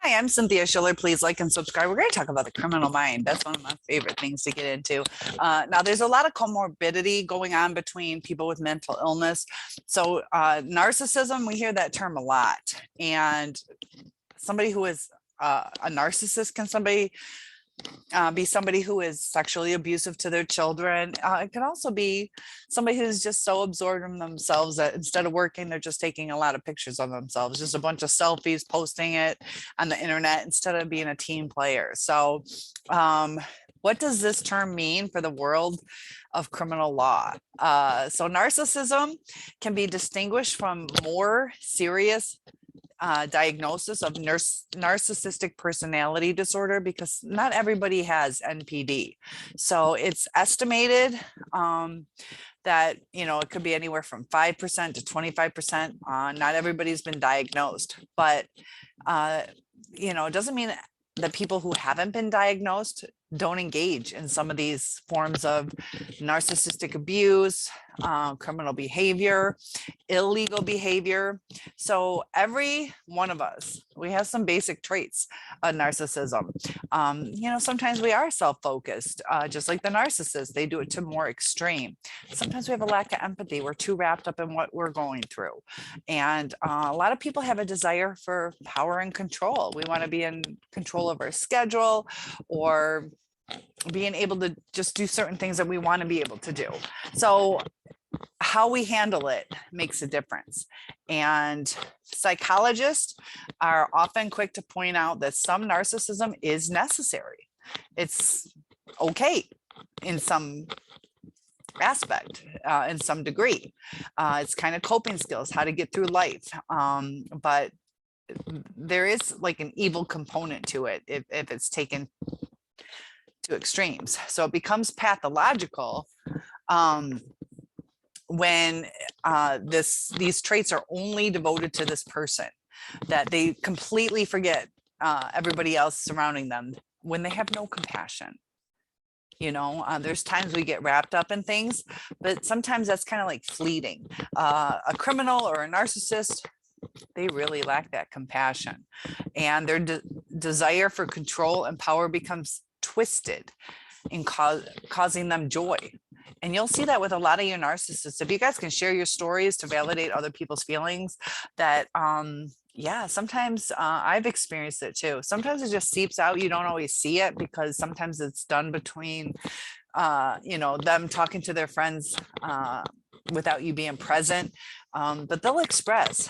Hi, I'm Cynthia Schiller. Please like and subscribe. We're going to talk about the criminal mind. That's one of my favorite things to get into. Now, there's a lot of comorbidity going on between people with mental illness. So, narcissism, we hear that term a lot. And somebody who is a narcissist, can somebody be somebody who is sexually abusive to their children. It can also be somebody who's just so absorbed in themselves that instead of working, they're just taking a lot of pictures of themselves, just a bunch of selfies, posting it on the internet instead of being a team player. So, what does this term mean for the world of criminal law? So narcissism can be distinguished from more serious diagnosis of narcissistic personality disorder because not everybody has NPD. So it's estimated that, it could be anywhere from 5% to 25%. Not everybody's been diagnosed, but, it doesn't mean that people who haven't been diagnosed don't engage in some of these forms of narcissistic abuse, criminal behavior, illegal behavior. So every one of us, we have some basic traits of narcissism. Sometimes we are self-focused, just like the narcissist, they do it to more extreme. Sometimes we have a lack of empathy. We're too wrapped up in what we're going through. And a lot of people have a desire for power and control. We want to be in control of our schedule or being able to just do certain things that we want to be able to do. So how we handle it makes a difference. And psychologists are often quick to point out that some narcissism is necessary. It's okay in some aspect, in some degree. It's kind of coping skills, how to get through life. But there is like an evil component to it if it's taken to extremes. So it becomes pathological when these traits are only devoted to this person, that they completely forget everybody else surrounding them, when they have no compassion. There's times we get wrapped up in things, but sometimes that's kind of like fleeting. A criminal or a narcissist, they really lack that compassion, and their desire for control and power becomes twisted in causing them joy. And you'll see that with a lot of your narcissists. If you guys can share your stories to validate other people's feelings, that yeah, sometimes I've experienced it too. Sometimes it just seeps out. You don't always see it because sometimes it's done between them talking to their friends without you being present. But they'll express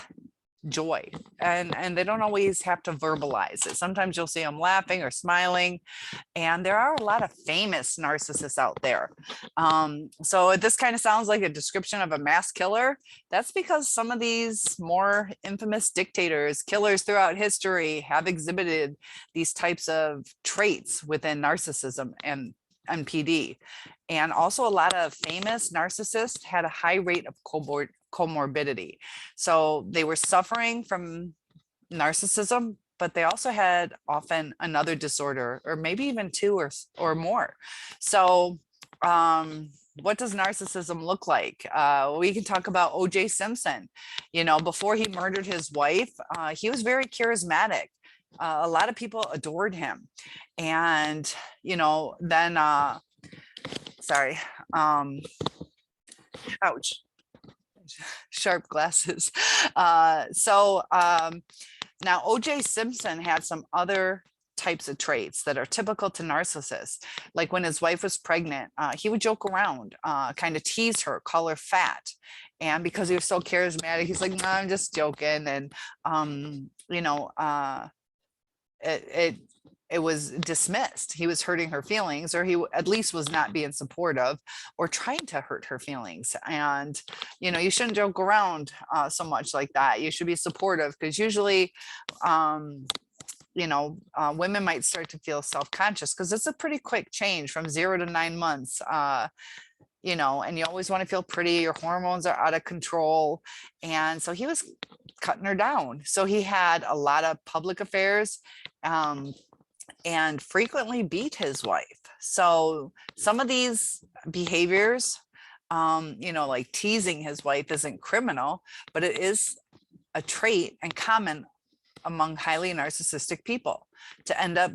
joy, and they don't always have to verbalize it. Sometimes you'll see them laughing or smiling, and there are a lot of famous narcissists out there. So this kind of sounds like a description of a mass killer. That's because some of these more infamous dictators, killers throughout history, have exhibited these types of traits within narcissism and NPD. And also a lot of famous narcissists had a high rate of comorbidity. So they were suffering from narcissism, but they also had often another disorder, or maybe even two or more. So what does narcissism look like? We can talk about O.J. Simpson. Before he murdered his wife, he was very charismatic. A lot of people adored him. And, then, sorry, ouch, sharp glasses. Now O.J. Simpson had some other types of traits that are typical to narcissists. Like when his wife was pregnant, he would joke around, kind of tease her, call her fat. And because he was so charismatic, he's like, no, I'm just joking. And, it was dismissed. He was hurting her feelings, or he at least was not being supportive or trying to hurt her feelings. And, you shouldn't joke around so much like that. You should be supportive, because usually, women might start to feel self-conscious because it's a pretty quick change from 0 to 9 months. And you always want to feel pretty, your hormones are out of control. And so he was cutting her down. So he had a lot of public affairs, and frequently beat his wife. So some of these behaviors, like teasing his wife, isn't criminal, but it is a trait and common among highly narcissistic people to end up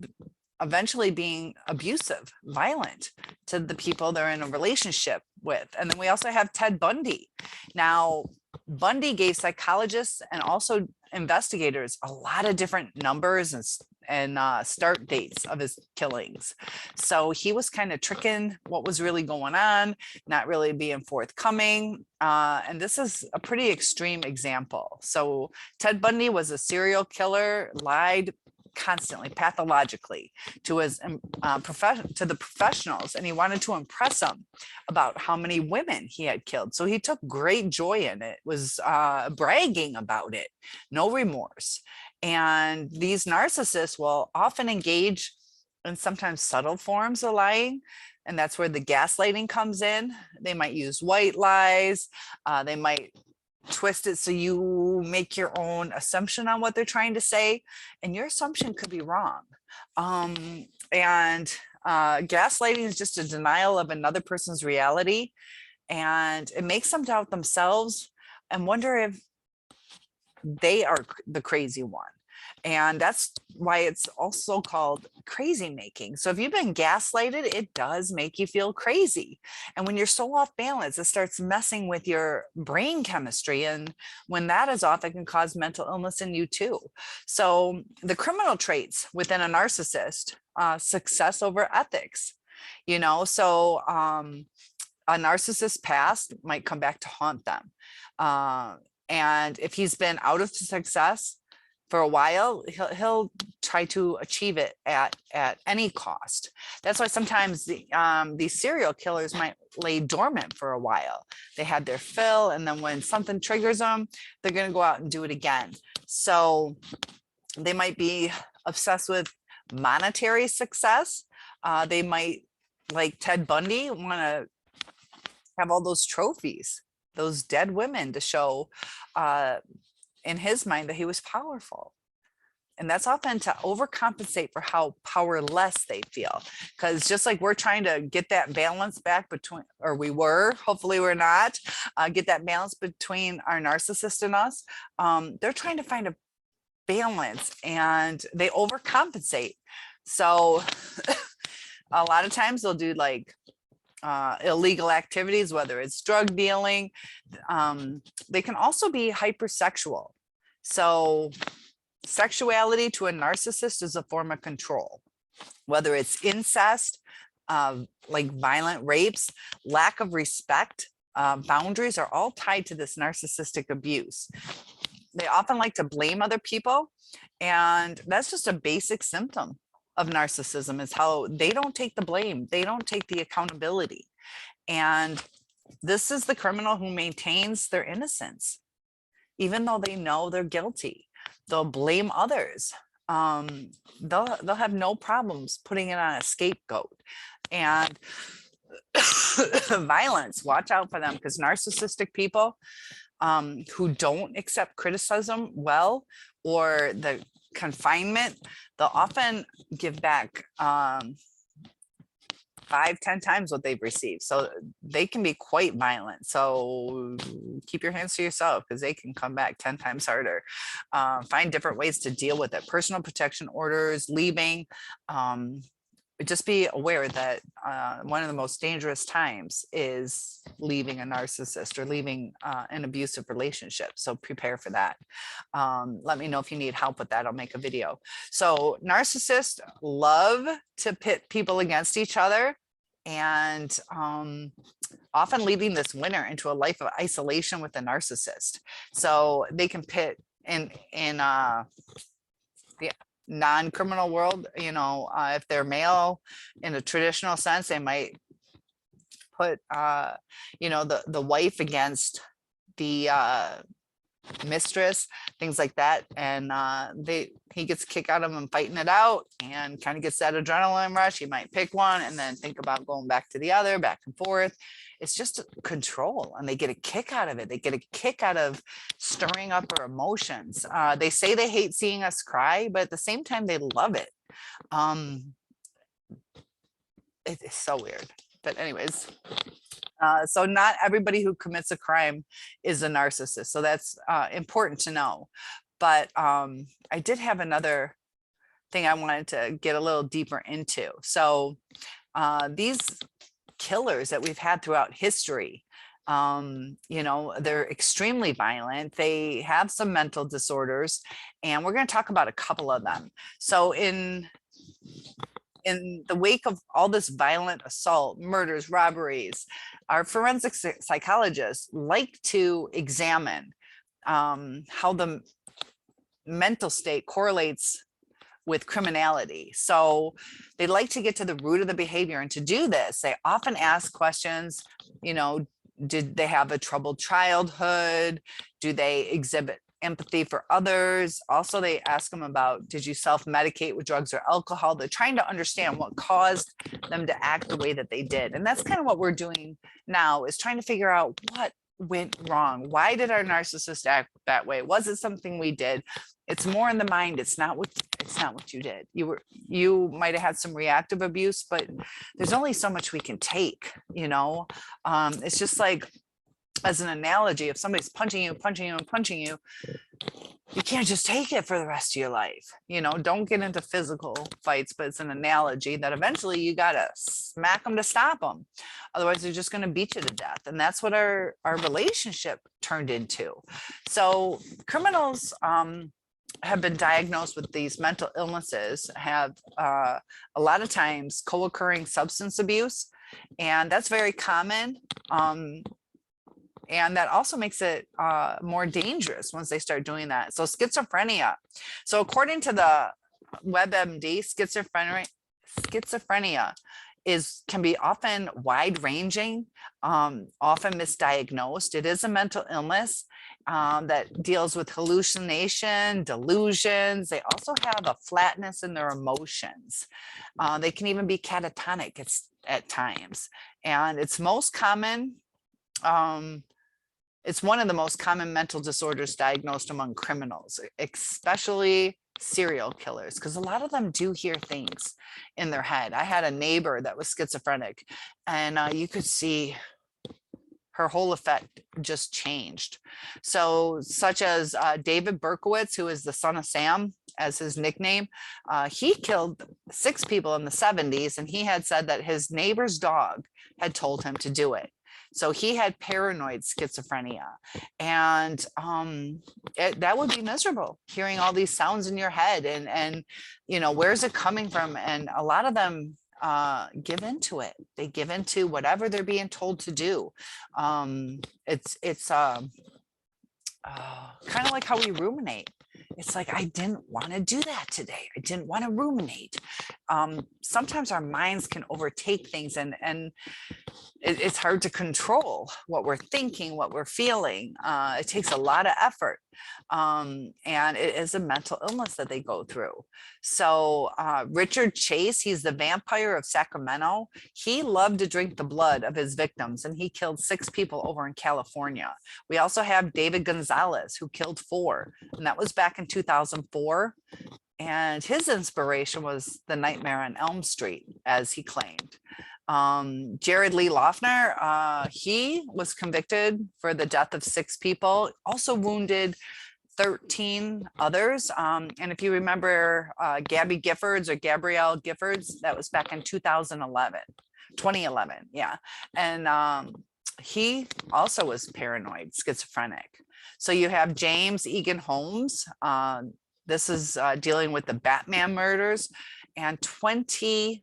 eventually being abusive, violent to the people they're in a relationship with. And then we also have Ted Bundy. Now, Bundy gave psychologists and also investigators a lot of different numbers and start dates of his killings. So he was kind of tricking what was really going on, not really being forthcoming. And this is a pretty extreme example. So Ted Bundy was a serial killer, lied constantly, pathologically, to his to the professionals, and he wanted to impress them about how many women he had killed. So he took great joy in it, was bragging about it, no remorse. And these narcissists will often engage in sometimes subtle forms of lying, and that's where the gaslighting comes in. They might use white lies. They might twist it so you make your own assumption on what they're trying to say, and your assumption could be wrong. Gaslighting is just a denial of another person's reality, and it makes them doubt themselves and wonder if they are the crazy one. And that's why it's also called crazy making. So if you've been gaslighted, it does make you feel crazy. And when you're so off balance, it starts messing with your brain chemistry. And when that is off, it can cause mental illness in you too. So the criminal traits within a narcissist, success over ethics, so a narcissist's past might come back to haunt them. And if he's been out of success for a while, he'll try to achieve it at any cost. That's why sometimes these serial killers might lay dormant for a while. They had their fill, and then when something triggers them, they're going to go out and do it again. So they might be obsessed with monetary success. They might, like Ted Bundy, want to have all those trophies, those dead women, to show in his mind that he was powerful. And that's often to overcompensate for how powerless they feel. Because just like we're trying to get that balance back between, or we were, hopefully we're not, get that balance between our narcissist and us, they're trying to find a balance, and they overcompensate. So a lot of times they'll do like illegal activities, whether it's drug dealing. They can also be hypersexual. So sexuality to a narcissist is a form of control, whether it's incest, like violent rapes, lack of respect, boundaries are all tied to this narcissistic abuse. They often like to blame other people, and that's just a basic symptom of narcissism, is how they don't take the blame. They don't take the accountability. And this is the criminal who maintains their innocence, even though they know they're guilty. They'll blame others. They'll have no problems putting it on a scapegoat. And violence, watch out for them, because narcissistic people who don't accept criticism well, or the confinement, they'll often give back 5-10 times what they've received. So they can be quite violent. So keep your hands to yourself, because they can come back 10 times harder. Find different ways to deal with it. Personal protection orders, leaving. Just be aware that one of the most dangerous times is leaving a narcissist or leaving an abusive relationship. So prepare for that. Let me know if you need help with that. I'll make a video. So narcissists love to pit people against each other, and often leading this winner into a life of isolation with a narcissist. So they can pit in the non-criminal world, if they're male in a traditional sense, they might put the wife against the mistress, things like that, and he gets a kick out of them fighting it out, and kind of gets that adrenaline rush. He might pick one and then think about going back to the other, back and forth. It's just control, and they get a kick out of it. They get a kick out of stirring up our emotions. They say they hate seeing us cry, but at the same time, they love it. It's so weird. But anyways, so not everybody who commits a crime is a narcissist. So that's important to know. But I did have another thing I wanted to get a little deeper into. So these killers that we've had throughout history, you know, they're extremely violent. They have some mental disorders, and we're going to talk about a couple of them. So in the wake of all this violent assault, murders, robberies, our forensic psychologists like to examine how the mental state correlates with criminality. So they like to get to the root of the behavior. And to do this, they often ask questions, you know, did they have a troubled childhood? Do they exhibit empathy for others? Also, they ask them about, did you self-medicate with drugs or alcohol? They're trying to understand what caused them to act the way that they did. And that's kind of what we're doing now, is trying to figure out what went wrong. Why did our narcissist act that way? Was it something we did? It's more in the mind. It's not what you did. You might have had some reactive abuse, but there's only so much we can take, you know. It's just like, as an analogy, if somebody's punching you, you can't just take it for the rest of your life. You know, don't get into physical fights, but it's an analogy that eventually you got to smack them to stop them. Otherwise, they're just going to beat you to death. And that's what our relationship turned into. So criminals have been diagnosed with these mental illnesses, have a lot of times co-occurring substance abuse, and that's very common. And that also makes it more dangerous once they start doing that. So schizophrenia. So according to the WebMD, schizophrenia can be often wide-ranging, often misdiagnosed. It is a mental illness that deals with hallucination, delusions. They also have a flatness in their emotions. They can even be catatonic at times. And it's most common, it's one of the most common mental disorders diagnosed among criminals, especially serial killers, because a lot of them do hear things in their head. I had a neighbor that was schizophrenic, and you could see her whole effect just changed. So such as David Berkowitz, who is the son of Sam as his nickname, he killed 6 people in the 70s, and he had said that his neighbor's dog had told him to do it. So he had paranoid schizophrenia, and that would be miserable, hearing all these sounds in your head, and you know, where's it coming from? And a lot of them give into it. They give into whatever they're being told to do. It's kind of like how we ruminate. It's like, I didn't want to do that today. I didn't want to ruminate. Sometimes our minds can overtake things, and it's hard to control what we're thinking, what we're feeling. It takes a lot of effort. And it is a mental illness that they go through. So Richard Chase, he's the vampire of Sacramento. He loved to drink the blood of his victims, and he killed 6 people over in California. We also have David Gonzalez, who killed 4, and that was back in 2004. And his inspiration was the Nightmare on Elm Street, as he claimed. Jared Lee Loughner, he was convicted for the death of 6 people, also wounded 13 others. And if you remember Gabby Giffords, or Gabrielle Giffords, that was back in 2011, yeah. And he also was paranoid schizophrenic. So you have James Egan Holmes. This is dealing with the Batman murders, and 20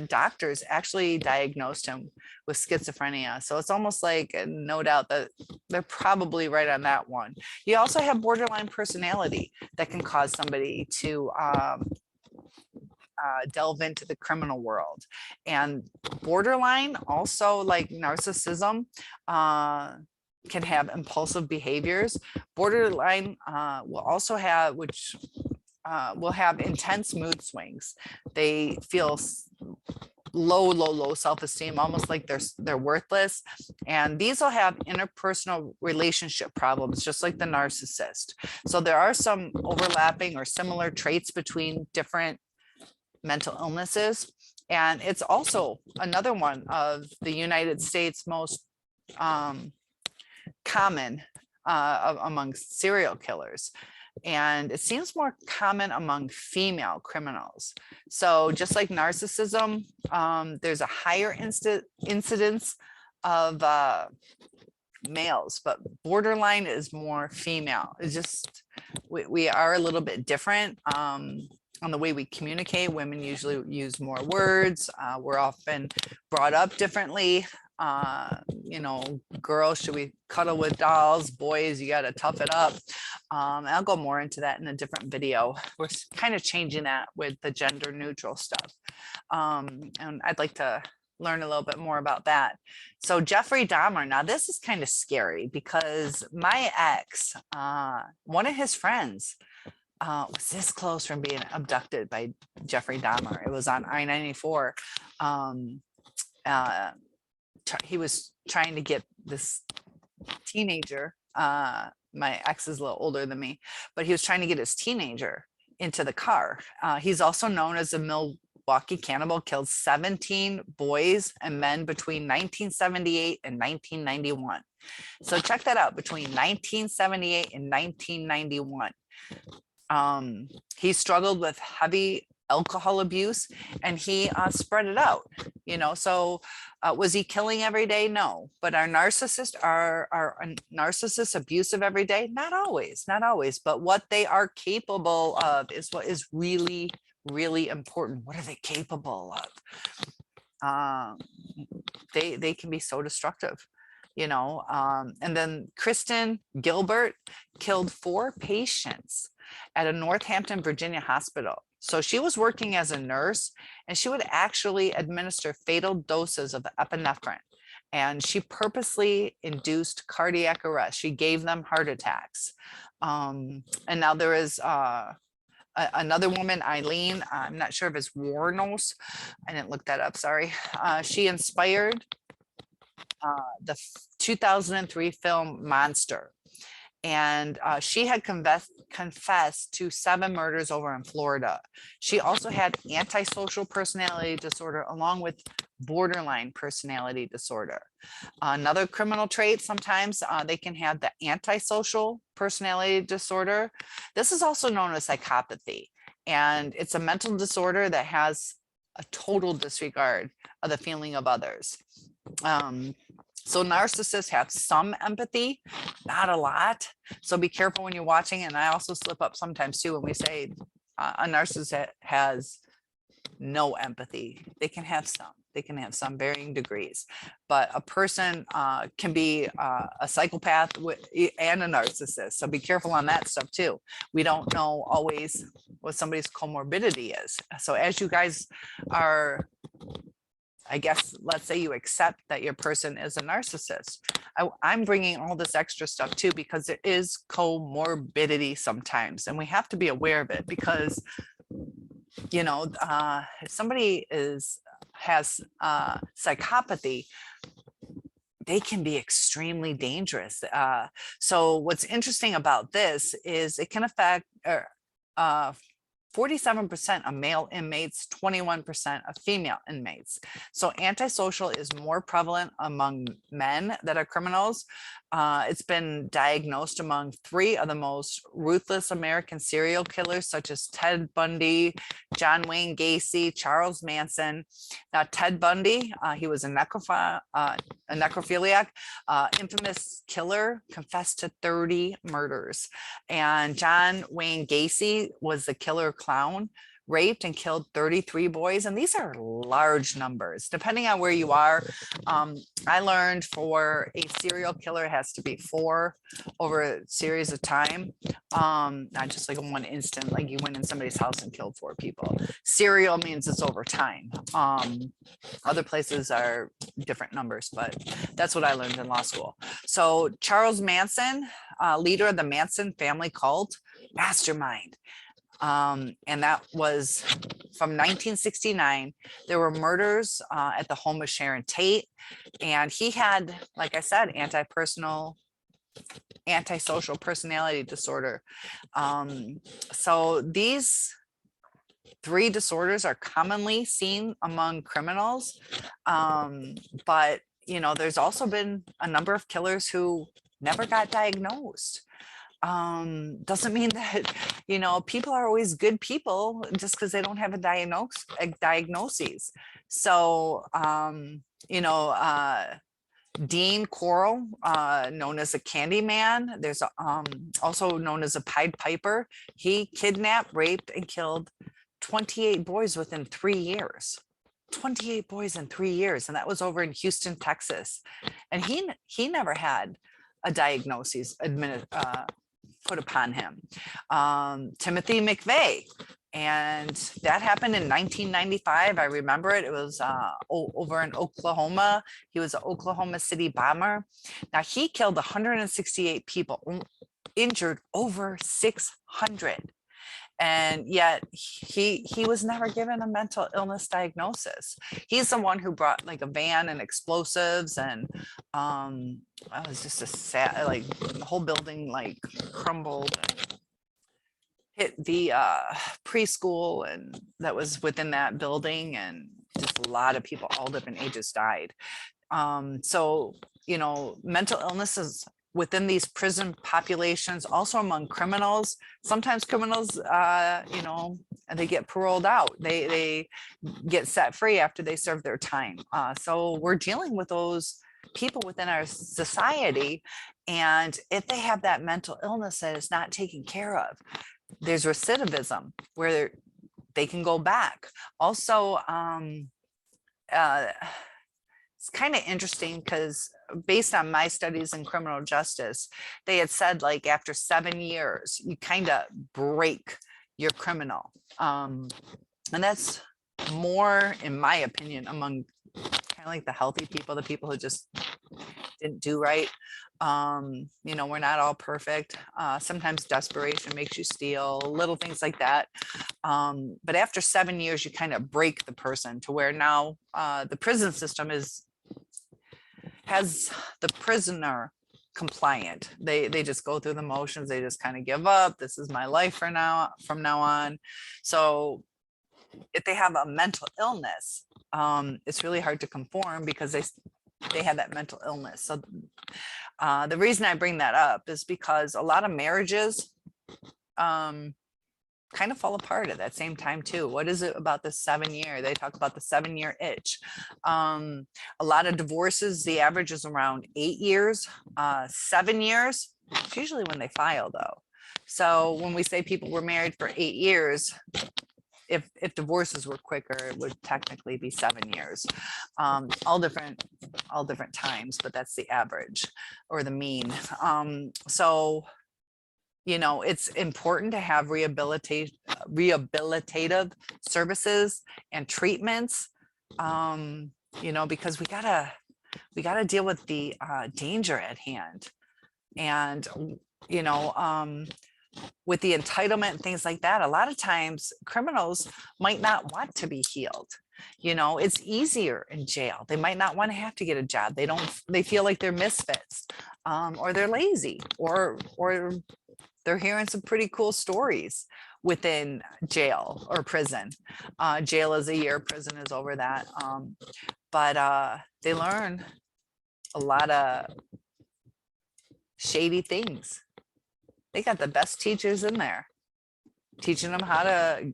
doctors actually diagnosed him with schizophrenia. So it's almost like no doubt that they're probably right on that one. You also have borderline personality that can cause somebody to delve into the criminal world. And borderline, also like narcissism, can have impulsive behaviors. Borderline will also have, will have intense mood swings. They feel low self-esteem, almost like they're worthless. And these will have interpersonal relationship problems, just like the narcissist. So there are some overlapping or similar traits between different mental illnesses. And it's also another one of the United States' most common among serial killers. and it seems more common among female criminals. So just like narcissism, there's a higher incidence of males, but borderline is more female. It's just, we are a little bit different on the way we communicate. Women usually use more words. We're often brought up differently. You know, girls, should we cuddle with dolls? Boys, you got to tough it up. I'll go more into that in a different video. We're kind of changing that with the gender neutral stuff. And I'd like to learn a little bit more about that. So Jeffrey Dahmer, now this is kind of scary because my ex, one of his friends was this close from being abducted by Jeffrey Dahmer. It was on I-94. He was trying to get this teenager, my ex is a little older than me, but he was trying to get his teenager into the car. He's also known as a Milwaukee cannibal, killed 17 boys and men between 1978 and 1991. So check that out, between 1978 and 1991. He struggled with heavy alcohol abuse, and he spread it out, you know. So was he killing every day? No. But are narcissists abusive every day? Not always, not always. But what they are capable of is what is really, really important. What are they capable of? They can be so destructive, you know. And then Kristen Gilbert killed 4 patients at a Northampton, Virginia hospital. So she was working as a nurse, and she would actually administer fatal doses of epinephrine. And she purposely induced cardiac arrest. She gave them heart attacks. And now there is another woman, Eileen, I'm not sure if it's Warnos. I didn't look that up, sorry. She inspired the 2003 film Monster. And she had confessed to 7 murders over in Florida. She also had antisocial personality disorder along with borderline personality disorder. Another criminal trait, sometimes they can have the antisocial personality disorder. This is also known as psychopathy, and it's a mental disorder that has a total disregard of the feeling of others. So narcissists have some empathy, not a lot. So be careful when you're watching. And I also slip up sometimes too when we say a narcissist has no empathy. They can have some. They can have some varying degrees. But a person can be a psychopath and a narcissist. So be careful on that stuff too. We don't know always what somebody's comorbidity is. So as you guys are, I guess, let's say you accept that your person is a narcissist. I'm bringing all this extra stuff too, because there is comorbidity sometimes, and we have to be aware of it because, you know, if somebody has psychopathy, they can be extremely dangerous. So what's interesting about this is it can affect 47% of male inmates, 21% of female inmates. So antisocial is more prevalent among men that are criminals. It's been diagnosed among 3 of the most ruthless American serial killers, such as Ted Bundy, John Wayne Gacy, Charles Manson. Now, Ted Bundy, he was a necrophiliac, infamous killer, confessed to 30 murders. And John Wayne Gacy was the killer clown, raped and killed 33 boys. And these are large numbers, depending on where you are. I learned for a serial killer, it has to be 4 over a series of time. Not just like in one instant, like you went in somebody's house and killed 4 people. Serial means it's over time. Other places are different numbers, but that's what I learned in law school. So Charles Manson, leader of the Manson family cult, mastermind. And that was from 1969. There were murders at the home of Sharon Tate, and he had, like I said, antisocial personality disorder. So these 3 disorders are commonly seen among criminals, but you know, there's also been a number of killers who never got diagnosed. doesn't mean that, people are always good people just because they don't have a diagnosis. So, Dean Coral, known as a candy man, there's also known as a Pied Piper. He kidnapped, raped, and killed 28 boys within 3 years. 28 boys in 3 years, and that was over in Houston, Texas. And he never had a diagnosis put upon him. Timothy McVeigh, and that happened in 1995. I remember it. It was over in Oklahoma. He was an Oklahoma City bomber. Now he killed 168 people, injured over 600. And yet he was never given a mental illness diagnosis. He's the one who brought like a van and explosives, and it was just a sad, like the whole building like crumbled and hit the preschool and that was within that building, and just a lot of people, all different ages, died. So mental illnesses within these prison populations, also among criminals. Sometimes criminals, they get paroled out. They get set free after they serve their time. So we're dealing with those people within our society. And if they have that mental illness that is not taken care of, there's recidivism where they can go back. Also, it's kind of interesting because based on my studies in criminal justice, they had said like after 7 years, you kind of break your criminal. And that's more, in my opinion, among kind of like the healthy people, the people who just didn't do right. We're not all perfect. Sometimes desperation makes you steal, little things like that. But after 7 years, you kind of break the person to where now the prison system has the prisoner compliant. They just go through the motions. They just kind of give up. This is my life from now on. So if they have a mental illness, it's really hard to conform because they have that mental illness. So the reason I bring that up is because a lot of marriages kind of fall apart at that same time too. What is it about the 7 year? They talk about the 7 year itch. A lot of divorces, the average is around 8 years. 7 years, it's usually when they file though. So when we say people were married for 8 years, if divorces were quicker, it would technically be 7 years. All different times, but that's the average or the mean. So it's important to have rehabilitative services and treatments, because we gotta deal with the danger at hand. And, with the entitlement and things like that, a lot of times criminals might not want to be healed. It's easier in jail. They might not want to have to get a job. They feel like they're misfits, or they're lazy, or they're hearing some pretty cool stories within jail or prison. Jail is a year, prison is over that. But they learn a lot of shady things. They got the best teachers in there, teaching them how to,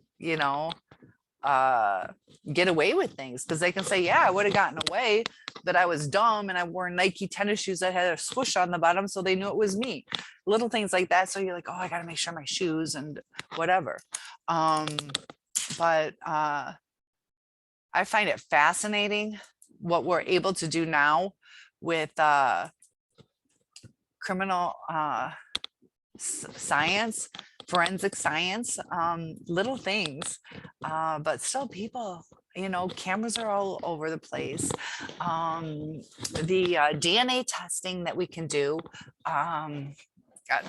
get away with things, because they can say, yeah, I would have gotten away, but I was dumb and I wore Nike tennis shoes that had a swoosh on the bottom, so they knew it was me. Little things like that. So you're like, oh, I got to make sure my shoes and whatever. But I find it fascinating what we're able to do now with criminal science, forensic science, little things, but still people, cameras are all over the place. The DNA testing that we can do,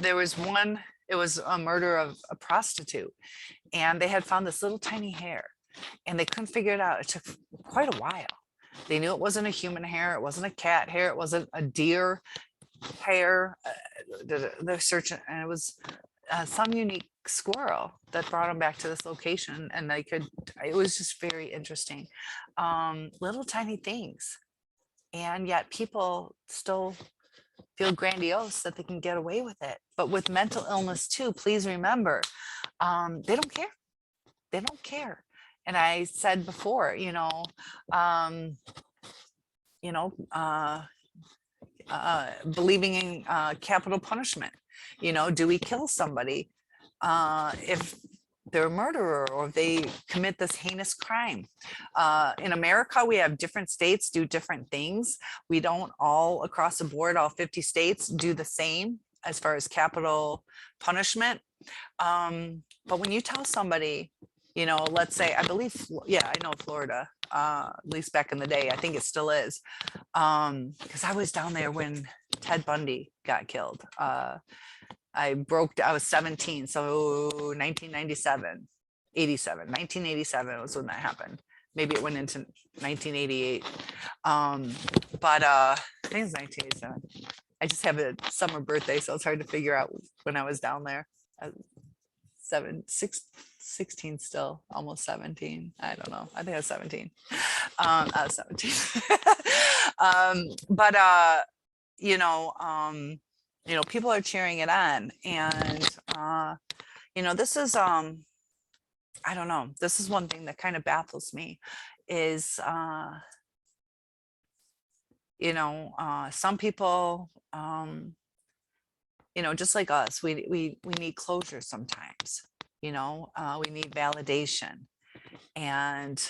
there was one, it was a murder of a prostitute, and they had found this little tiny hair and they couldn't figure it out. It took quite a while. They knew it wasn't a human hair, it wasn't a cat hair, it wasn't a deer hair. They're searching, and it was some unique squirrel that brought them back to this location, and it was just very interesting. Little tiny things, and yet people still feel grandiose that they can get away with it. But with mental illness too, please remember, they don't care. They don't care. And I said before, believing in capital punishment. Do we kill somebody if they're a murderer or if they commit this heinous crime? In America, we have different states do different things. We don't all across the board, all 50 states do the same as far as capital punishment. But when you tell somebody, let's say, I believe, I know Florida, at least back in the day, I think it still is. Because I was down there when Ted Bundy got killed. I was 17, so 1987 was when that happened. Maybe it went into 1988. But I think it's 1987. I just have a summer birthday, so it's hard to figure out when I was down there. 16 still, almost 17. I don't know. I think I was 17. I was 17. But people are cheering it on, and this is I don't know. This is one thing that kind of baffles me is some people just like us, we need closure sometimes. We need validation, and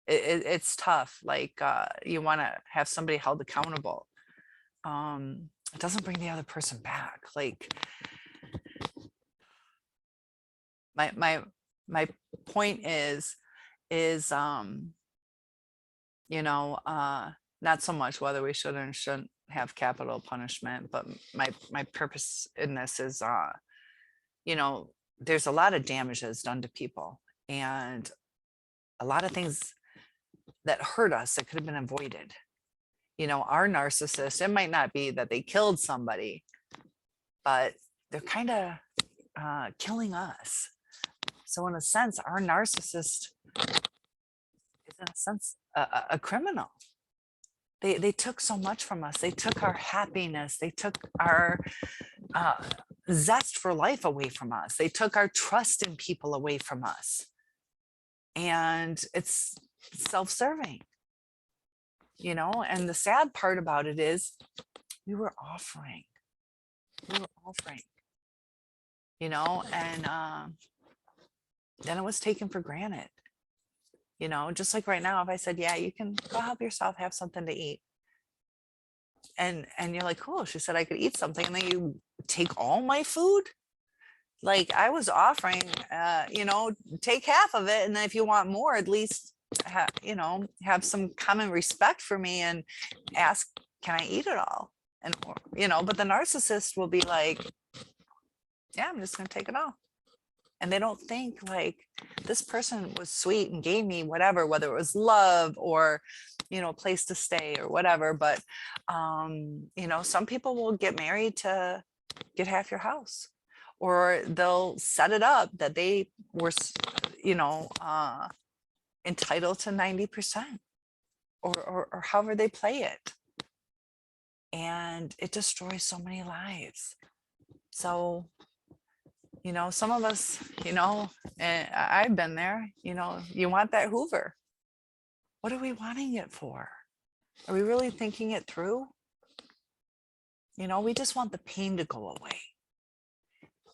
it's tough. Like you want to have somebody held accountable. It doesn't bring the other person back. Like my point is not so much whether we should or shouldn't have capital punishment, but my purpose in this is there's a lot of damages done to people, and a lot of things that hurt us that could have been avoided. Our narcissist, it might not be that they killed somebody, but they're kind of killing us. So in a sense, our narcissist is in a sense a criminal. They took so much from us. They took our happiness. They took our zest for life away from us. They took our trust in people away from us. And it's self-serving, and the sad part about it is we were offering, and then it was taken for granted. Just like right now, if I said, yeah, you can go help yourself, have something to eat. And you're like, cool. She said I could eat something, and then you take all my food. Like I was offering, take half of it. And then if you want more, at least, have some common respect for me and ask, can I eat it all? And, but the narcissist will be like, yeah, I'm just going to take it all. And they don't think like this person was sweet and gave me whatever, whether it was love or, a place to stay or whatever. But, some people will get married to get half your house, or they'll set it up that they were, entitled to 90% or however they play it. And it destroys so many lives. So, some of us, and I've been there, you want that Hoover. What are we wanting it for? Are we really thinking it through? We just want the pain to go away.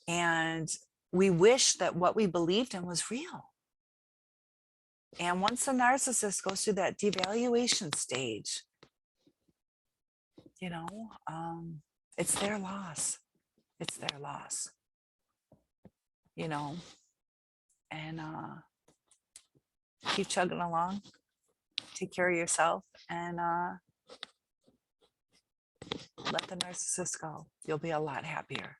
And we wish that what we believed in was real. And once the narcissist goes through that devaluation stage, it's their loss. It's their loss. And keep chugging along. Take care of yourself, and let the narcissist go. You'll be a lot happier.